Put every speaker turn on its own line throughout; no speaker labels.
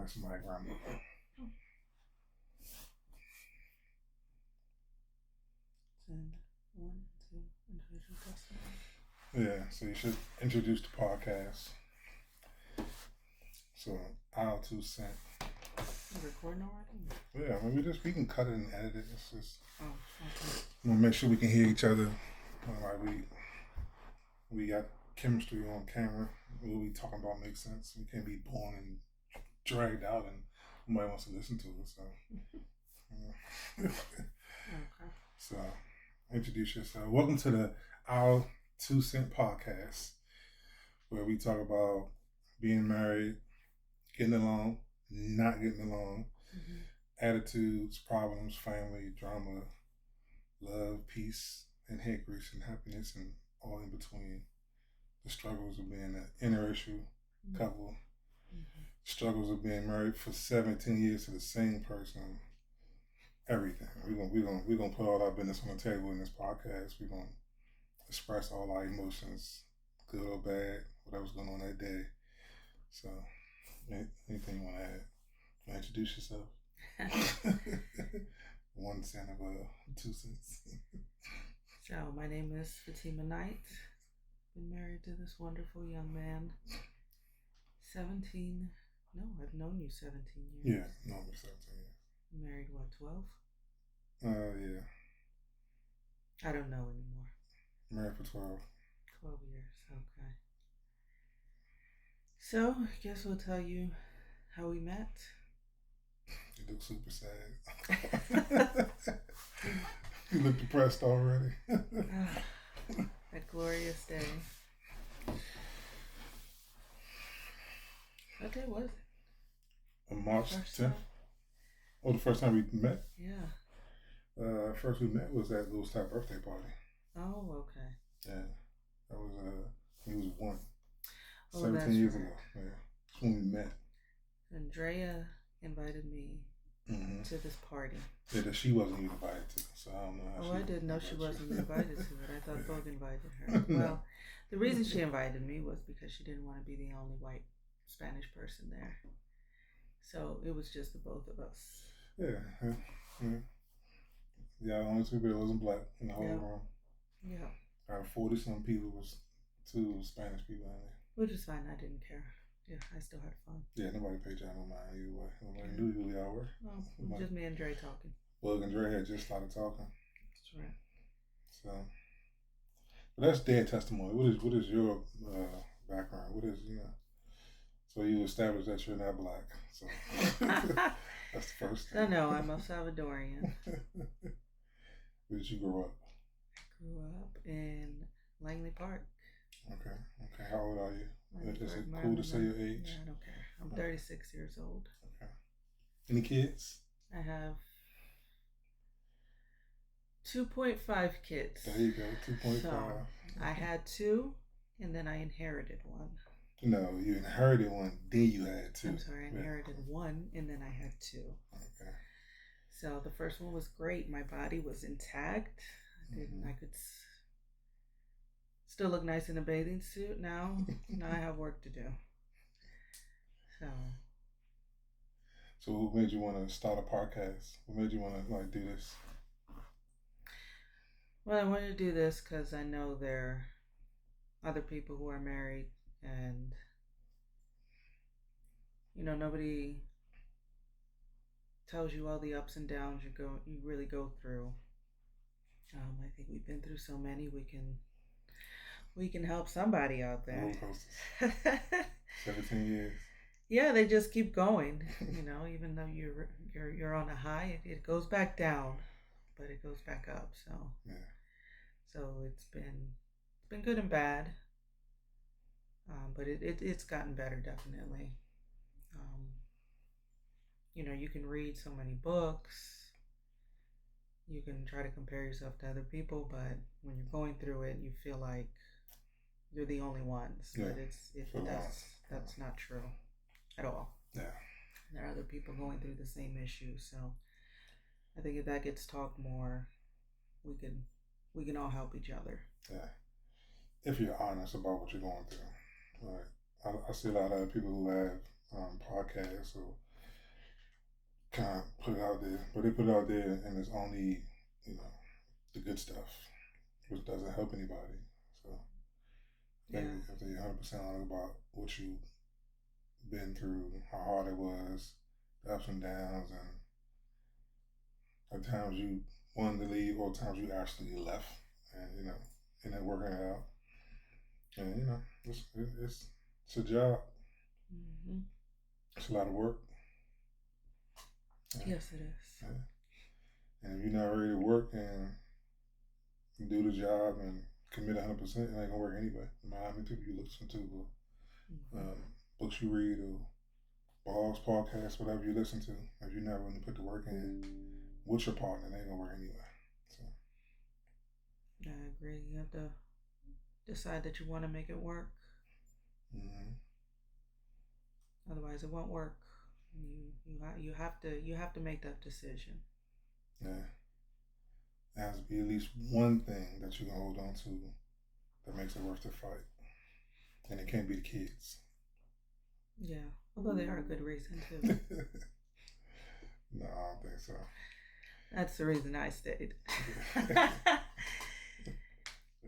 like somebody grandma.
And 1, 2, individual testimony.
Yeah, so you should introduce the podcast. So, Our2Cent.
You recording already?
Yeah, I mean, we can cut it and edit it. It's just,
okay.
We'll make sure we can hear each other. Like we got chemistry on camera. What we talking about makes sense. We can't be born and dragged out and nobody wants to listen to it. So,
Okay.
So, introduce yourself. Welcome to the Our2Cent Podcast, where we talk about being married, getting along, not getting along, attitudes, problems, family, drama, love, peace, and head grease and happiness, and all in between. The struggles of being an interracial couple, struggles of being married for 17 years to the same person. Everything. We're gonna put all our business on the table in this podcast. We're gonna express all our emotions, good or bad, whatever's going on that day. So, anything you want to add? You want to introduce yourself? 1 cent of 2 cents.
So, my name is Fatima Knight. Been married to this wonderful young man. 17. No, I've known you 17 years.
Yeah, known me 17 years.
Married, what, 12?
Yeah.
I don't know anymore.
Married for 12.
12 years, okay. So, I guess we'll tell you how we met.
You look super sad. You look depressed already.
That glorious day. What day was it?
On March 10th.
Time?
Oh, the first time we met?
Yeah.
First we met was at Lou's type birthday party.
Oh, okay.
Yeah. That was, he was 1.
Oh,
17 years ago. Yeah. That's when we met.
Andrea invited me to this party.
Yeah, that she wasn't even invited to, so I don't know how
I didn't know she wasn't invited to it. I thought Vogue invited her. Well, the reason she invited me was because she didn't want to be the only white Spanish person there. So it was just the both of us.
Yeah. Yeah, only 2 girls and black in the whole room.
Yeah.
Out of 40-some people was 2 Spanish people in there.
Which is fine. I didn't care. Yeah, I still had fun.
Yeah, nobody paid y'all no mind either way. Nobody knew who y'all were.
Well, just me and Dre talking.
Bug and Dre had just started talking.
That's right.
So, but that's their testimony. What is your background? What is, so you established that you're not black. So that's the first thing.
No, I'm a Salvadorian.
Where did you grow up?
I grew up in Langley Park.
Okay. How old are you? Is it cool
Maryland.
to say your age?
Yeah, I don't care. I'm 36 years old.
Okay. Any kids?
I have 2.5 kids.
There you go, 2.5.
So I had 2, and then I inherited 1.
No, you inherited 1, then you had 2.
I'm sorry, I inherited 1, and then I had 2.
Okay.
So the first one was great. My body was intact. I could still look nice in a bathing suit. Now I have work to do.
So what made you want to start a podcast? What made you want to do this?
Well, I wanted to do this because I know there are other people who are married, and nobody tells you all the ups and downs you really go through. I think we've been through so many. We can help somebody out there.
Roller coasters. 17 years.
Yeah, they just keep going. Even though you're on a high, it goes back down, but it goes back up. So
yeah.
So it's been good and bad, but it's gotten better definitely. You can read so many books. You can try to compare yourself to other people, but when you're going through it, you feel like you're the only ones.
Yeah.
But that's not true at all.
Yeah.
There are other people going through the same issues. So I think if that gets talked more, we can all help each other.
Yeah. If you're honest about what you're going through. Like I see a lot of people who have podcasts or kind of put it out there, but they put it out there and it's only, the good stuff, which doesn't help anybody. So I think if they're 100% honest about what you've been through, how hard it was, the ups and downs, and at times you wanted to leave or times you actually left, and ended up working it out. And it's a job.
Mm-hmm.
It's a lot of work.
Yes, it is.
Yeah. And if you're not ready to work and do the job and commit 100%, it ain't gonna work anyway. No matter how many people you listen to, or books you read, or blogs, podcasts, whatever you listen to, if you're not willing to put the work in with your partner, it ain't gonna work anyway. So
I agree. You have to decide that you want to make it work.
Mm-hmm.
Otherwise, it won't work. You have to make that decision.
Yeah. There has to be at least one thing that you can hold on to that makes it worth the fight. And it can't be the kids.
Yeah. Although they are a good reason too.
No, I don't think so.
That's the reason I stayed.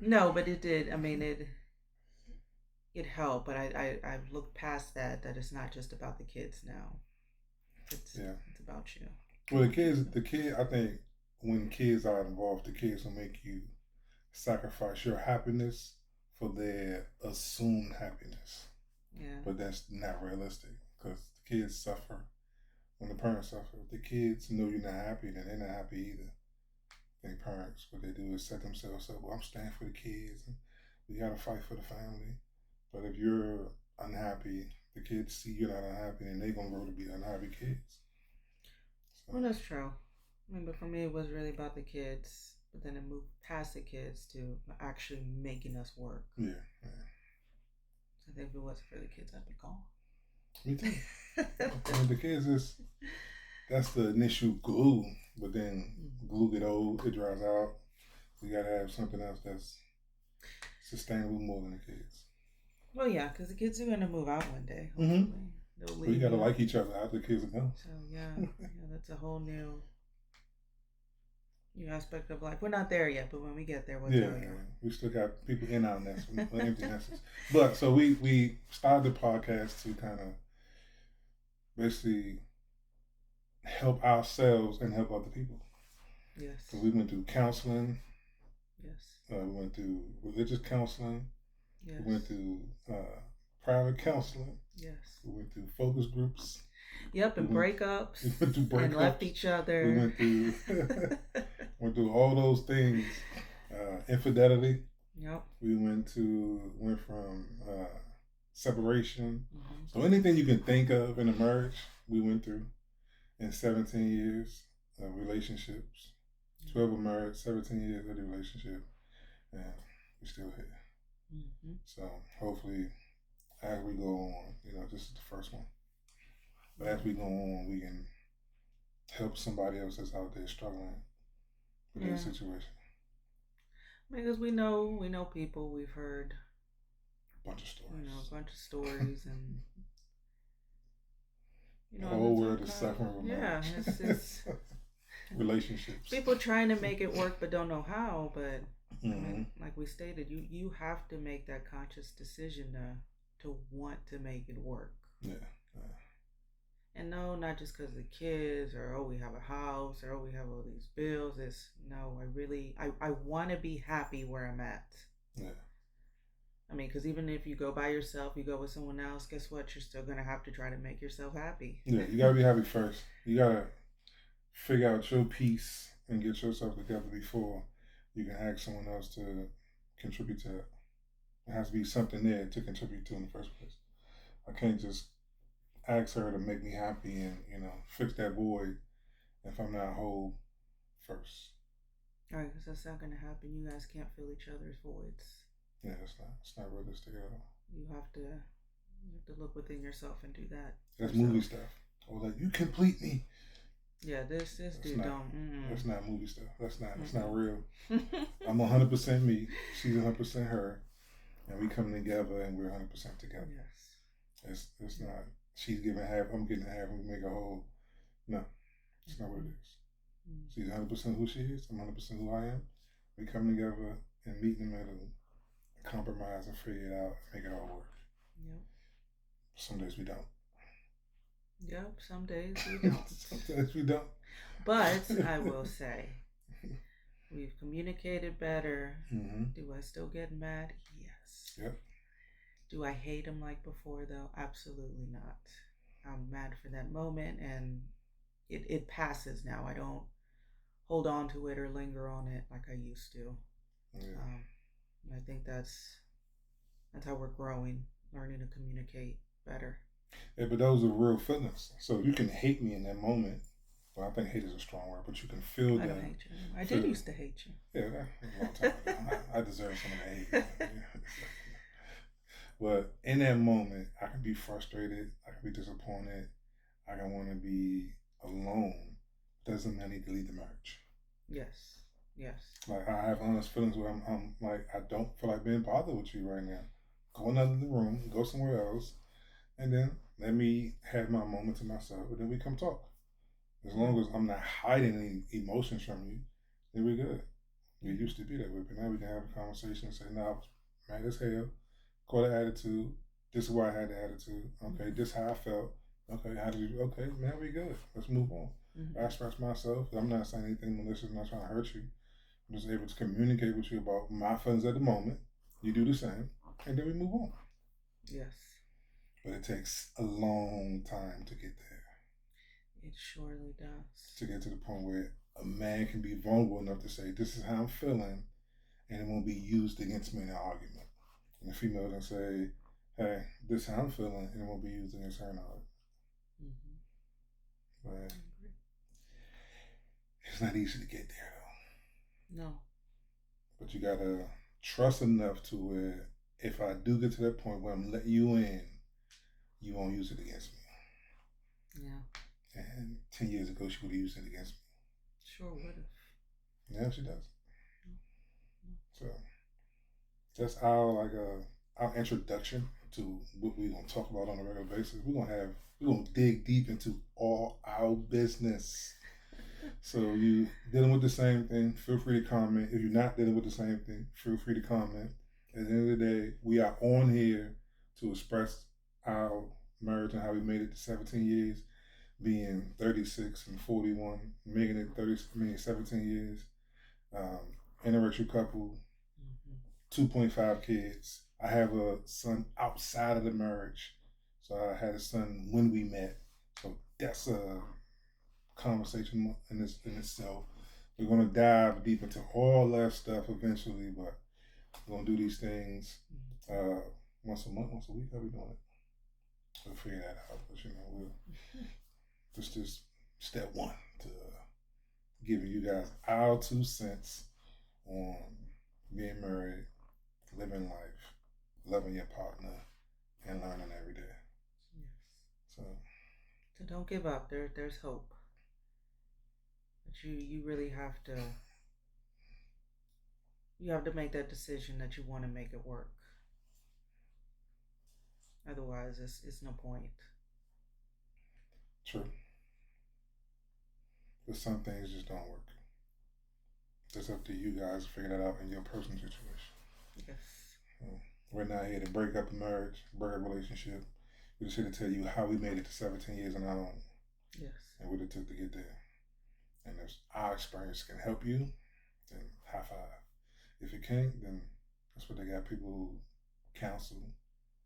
No, but it did. I mean, it helped, but I've looked past that it's not just about the kids now. It's about you.
Well, the kid, I think when kids are involved, the kids will make you sacrifice your happiness for their assumed happiness.
Yeah.
But that's not realistic because the kids suffer when the parents suffer. If the kids know you're not happy, then they're not happy either. I think parents, what they do is set themselves up. Well, I'm staying for the kids. And we got to fight for the family. But if you're unhappy, the kids see you're not unhappy, and they're going to grow to be unhappy kids. So.
Well, that's true. I mean, but for me, it was really about the kids. But then it moved past the kids to actually making us work.
Yeah.
I think if it wasn't for the kids, I'd be gone.
Me too. I mean, the kids that's the initial glue, but then glue get old, it dries out. We gotta have something else that's sustainable more than the kids.
Well, yeah, because the kids are gonna move out one day.
Hopefully, they'll leave. We gotta like each other after the kids are gone.
So yeah, that's a whole new aspect of life. We're not there yet, but when we get there, we'll tell you.
We still got people in our nest, empty nests. But so we started the podcast to kind of basically help ourselves and help other people.
Yes.
So we went through counseling.
Yes.
We went through religious counseling.
Yes.
We went through private counseling.
Yes.
We went through focus groups.
Yep, and breakups.
We went through breakups.
And left each other.
We went through all those things. Infidelity.
Yep.
We went from separation. Mm-hmm. So anything you can think of in a marriage, we went through in 17 years of relationships. 12 of marriage, 17 years of the relationship, and we're still here. Mm-hmm. So hopefully, as we go on, this is the first one. But as we go on, we can help somebody else that's out there struggling with their situation.
Because we know people. We've heard
a bunch of stories.
A bunch of stories, and
the whole world is suffering from marriage.
It's
relationships.
People trying to make it work but don't know how. But I mean, like we stated, you have to make that conscious decision to want to make it work.
Yeah.
And no, not just because of the kids, or we have a house, or we have all these bills. It's no, I want to be happy where I'm at.
Yeah.
I mean, because even if you go by yourself, you go with someone else, guess what? You're still going to have to try to make yourself happy.
Yeah, you got to be happy first. You got to figure out your piece and get yourself together before you can ask someone else to contribute to it. There has to be something there to contribute to in the first place. I can't just ask her to make me happy and, fix that void if I'm not whole first.
All right, because that's not going to happen. You guys can't fill each other's voids.
Yeah, it's not realistic at all.
You have to look within yourself and do that.
That's movie stuff. Or like, you complete me.
Yeah, this dude don't.
That's not movie stuff. That's not real. I'm 100% me. She's 100% her, and we come together and we're 100% together.
Yes.
It's not. She's giving half. I'm getting half. We make a whole. No. It's not what it is.
Mm-hmm.
She's 100% who she is. I'm 100% who I am. We come together and meet in the middle, compromise and figure it out, make it all work.
Yep.
Some days we don't.
Yep. Some days we don't.
Some days we don't.
But I will say, we've communicated better.
Mm-hmm.
Do I still get mad? Yes.
Yep.
Do I hate him like before, though? Absolutely not. I'm mad for that moment, and it passes now. I don't hold on to it or linger on it like I used to.
Yeah.
And I think that's how we're growing, learning to communicate better.
Yeah, but those are real feelings. So you can hate me in that moment. Well, I think hate is a strong word, but you can feel that.
I don't hate you anymore. I did used to hate you.
Yeah, that was a long time ago. I deserve some of the hate. Yeah. But in that moment, I can be frustrated. I can be disappointed. I can want to be alone. Doesn't mean I need to leave the marriage.
Yes. Yes.
Like, I have honest feelings where I'm like, I don't feel like being bothered with you right now. Go in the room, go somewhere else, and then let me have my moment to myself, and then we come talk. As long as I'm not hiding any emotions from you, then we're good. We used to be that way, but now we can have a conversation and say, no, I was mad as hell. Call the attitude. This is why I had the attitude. Okay, this is how I felt. Okay, how did you? Okay, man, we good. Let's move on.
Mm-hmm.
I express myself. I'm not saying anything malicious. I'm not trying to hurt you. I'm just able to communicate with you about my feelings at the moment. You do the same, and then we move on.
Yes.
But it takes a long time to get there.
It surely does.
To get to the point where a man can be vulnerable enough to say, this is how I'm feeling, and it won't be used against me in an argument. And the female can say, hey, this is how I'm feeling, and it won't be used against her in an argument.
Mm-hmm.
But it's not easy to get there, though.
No.
But you got to trust enough to where if I do get to that point where I'm letting you in, you won't use it against me.
Yeah.
And 10 years ago, she would have used it against me.
Sure would have.
Now she does. So that's our introduction to what we're gonna talk about on a regular basis. We're gonna dig deep into all our business. So you dealing with the same thing, feel free to comment. If you're not dealing with the same thing, feel free to comment. At the end of the day, we are on here to express our marriage and how we made it to 17 years, being 36 and 41, making it 17 years. Interracial couple, 2.5 kids. I have a son outside of the marriage. So I had a son when we met. So that's a conversation in itself. We're going to dive deep into all that stuff eventually, but we're going to do these things once a month, once a week. How we doing it? We'll figure that out. But, this is step one to giving you guys our 2 cents on being married, living life, loving your partner, and learning every day.
Yes.
So
don't give up. There's hope. But you really have to make that decision that you want to make it work. Otherwise, it's no point.
True. But some things just don't work. It's up to you guys to figure that out in your personal situation.
Yes.
We're not here to break up a marriage, break up a relationship. We're just here to tell you how we made it to 17 years on our own.
Yes.
And what it took to get there. And if our experience can help you, then high five. If it can't, then that's what they got. People who counsel.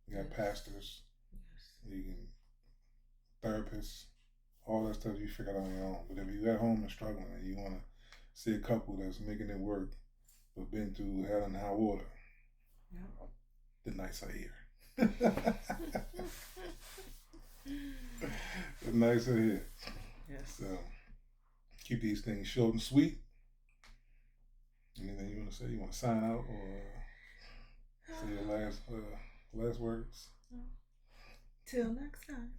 You got pastors.
Yes.
You can therapists. All that stuff you figure out on your own. But if you're at home and struggling and you want to see a couple that's making it work but been through hell and high water, the nights are here. The nights are here.
Yes.
So keep these things short and sweet. Anything you want to say? You want to sign out or say your last words?
Till next time.